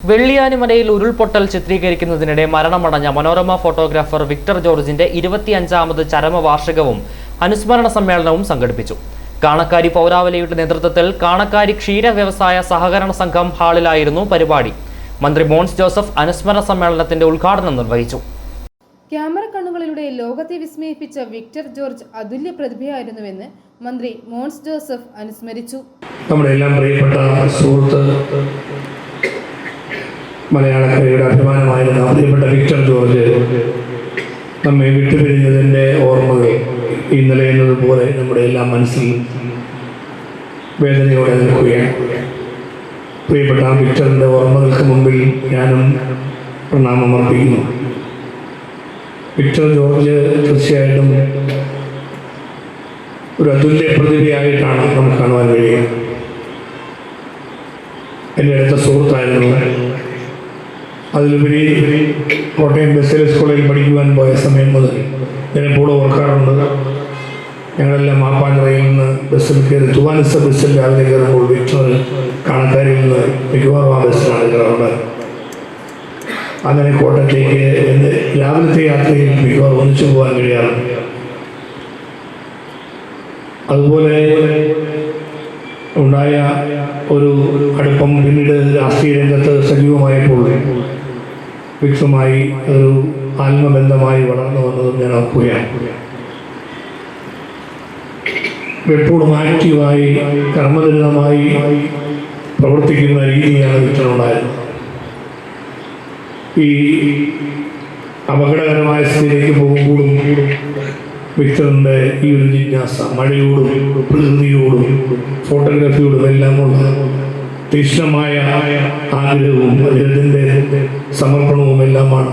വെള്ളിയാനിമലയിൽ ഉരുൾപൊട്ടൽ ചിത്രീകരിക്കുന്നതിനിടെ മരണമടഞ്ഞ Manorama photographer Victor ജോർജിന്റെ 25ാമത് ചരമവാർഷികവും അനുസ്മരണ സമ്മേളനവും സംഘടിപ്പിച്ചു. കാണക്കാരി പൗരാവലിയുടെ നേതൃത്വത്തിൽ കാണക്കാരി ക്ഷീര വ്യവസായ സഹകരണ സംഘം ഹാളിലായിരുന്നു പരിപാടി. മന്ത്രി മോൻസ് ജോസഫ് അനുസ്മരണ സമ്മേളനത്തിന്റെ ഉദ്ഘാടനം നിർവഹിച്ചു. ക്യാമറ കണ്ണുകളിലൂടെ ലോകത്തെ വിസ്മയിപ്പിച്ച വിക്ടർ ജോർജ് അതുല്യ പ്രതിഭയായിരുന്നുവെന്ന് മന്ത്രി മോൻസ് ജോസഫ് അനുസ്മരിച്ചു. നമ്മുടെ എല്ലാം പ്രിയപ്പെട്ട സുഹൃത്ത്, മലയാളക്കരയുടെ അഭിമാനമായിരുന്ന പ്രിയപ്പെട്ട വിക്ടർ ജോർജ് നമ്മെ വിട്ടുപിരിഞ്ഞതിൻ്റെ ഓർമ്മകൾ ഇന്നലെ എന്നതുപോലെ നമ്മുടെ എല്ലാം മനസ്സിൽ വേദനയോടെ നിൽക്കുകയാണ്. പ്രിയപ്പെട്ട വിക്ടറിൻ്റെ ഓർമ്മകൾക്ക് മുമ്പിൽ ഞാനും പ്രണാമം അർപ്പിക്കുന്നു. വിക്ടർ ജോർജ് തീർച്ചയായിട്ടും ഒരു അതുല്യ പ്രതിഭയായിട്ടാണ് നമുക്ക് കാണുവാൻ കഴിയുക. എൻ്റെ അടുത്ത സുഹൃത്തായിരുന്നു. അതിലുപരി കോട്ടയം ബെസേലിയസ് കോളേജിൽ പഠിക്കുവാൻ പോയ സമയം മുതൽ ഞാനെപ്പോഴും ഓർക്കാറുണ്ട്. ഞങ്ങളെല്ലാം മാപ്പാഞ്ചിറയിൽ നിന്ന് ബസ്സിൽ കയറി തുവാനിസ ബസ്സിൽ രാവിലെ കയറുമ്പോൾ വിക്ടർ കാണക്കാരിൽ നിന്ന് മിക്കവാറും ആ ബസ്സിലാണ് കയറാറുണ്ട്. അങ്ങനെ കോട്ടയത്തേക്ക് എൻ്റെ രാവിലത്തെ യാത്രയിൽ മിക്കവാറും ഒന്നിച്ചു പോകാൻ കഴിയാറുണ്ട്. അതുപോലെ ഉണ്ടായ ഒരു അടുപ്പം പിന്നീട് രാഷ്ട്രീയ രംഗത്ത് സജീവമായപ്പോൾ വിക്ടറുമായി ഒരു ആത്മബന്ധമായി വളർന്നു വന്നതും ഞാൻ ഓർക്കുകയാണ്. എപ്പോഴും ആക്റ്റീവായി കർമ്മനിരതമായി പ്രവർത്തിക്കുന്ന രീതിയാണ് വിക്ടറുണ്ടായിരുന്നത്. ഈ അപകടകരമായ സ്ഥിതിയിലേക്ക് പോകുമ്പോഴും വിക്ടറിൻ്റെ ഈ ഒരു ജിജ്ഞാസ മഴയോടും പ്രകൃതിയോടും ഫോട്ടോഗ്രാഫിയോടും എല്ലാമുള്ള തീക്ഷ്ണമായ ആഗ്രഹവും അദ്ദേഹത്തിൻ്റെ സമർപ്പണവും എല്ലാമാണ്.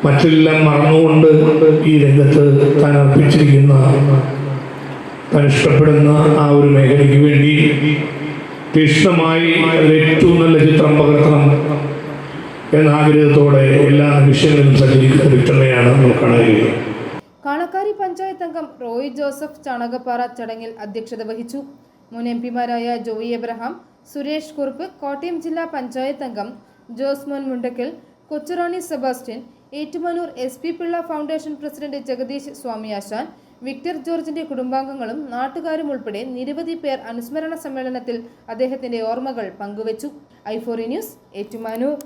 മറ്റെല്ലാം മറന്നുകൊണ്ട് ഈ രംഗത്ത് താൻ അർപ്പിച്ചിരിക്കുന്ന, താൻ ഇഷ്ടപ്പെടുന്ന ആ ഒരു മേഖലയ്ക്ക് വേണ്ടി തീക്ഷ്ണമായി ഏറ്റവും നല്ല ചിത്രം പകർത്തണം എന്ന ആഗ്രഹത്തോടെ എല്ലാ നിമിഷങ്ങളിലും സഞ്ചരിക്കുന്ന വിക്ടറിനെയാണ് നമുക്ക് കാണാൻ കഴിയുക. കാണക്കാരി പഞ്ചായത്ത് അംഗം റോയ് ജോസഫ് ചാണകപ്പാറ ചടങ്ങിൽ അധ്യക്ഷത വഹിച്ചു. മുൻ എംപിമാരായ ജോയി എബ്രഹാം, സുരേഷ് കുറുപ്പ്, കോട്ടയം ജില്ലാ പഞ്ചായത്ത് അംഗം Josmon Mundakkal, Kochurani Sebastian, Ettumanoor SP Pillai foundation president Jagadeesh Swamiyashan, Victor ജോർജിന്റെ കുടുംബാംഗങ്ങളും നാട്ടുകാരും ഉൾപ്പെടെ നിരവധി പേർ അനുസ്മരണ സമ്മേളനത്തിൽ അദ്ദേഹത്തിന്റെ ഓർമ്മകൾ പങ്കുവച്ചു. i4 news, Ettumanoor.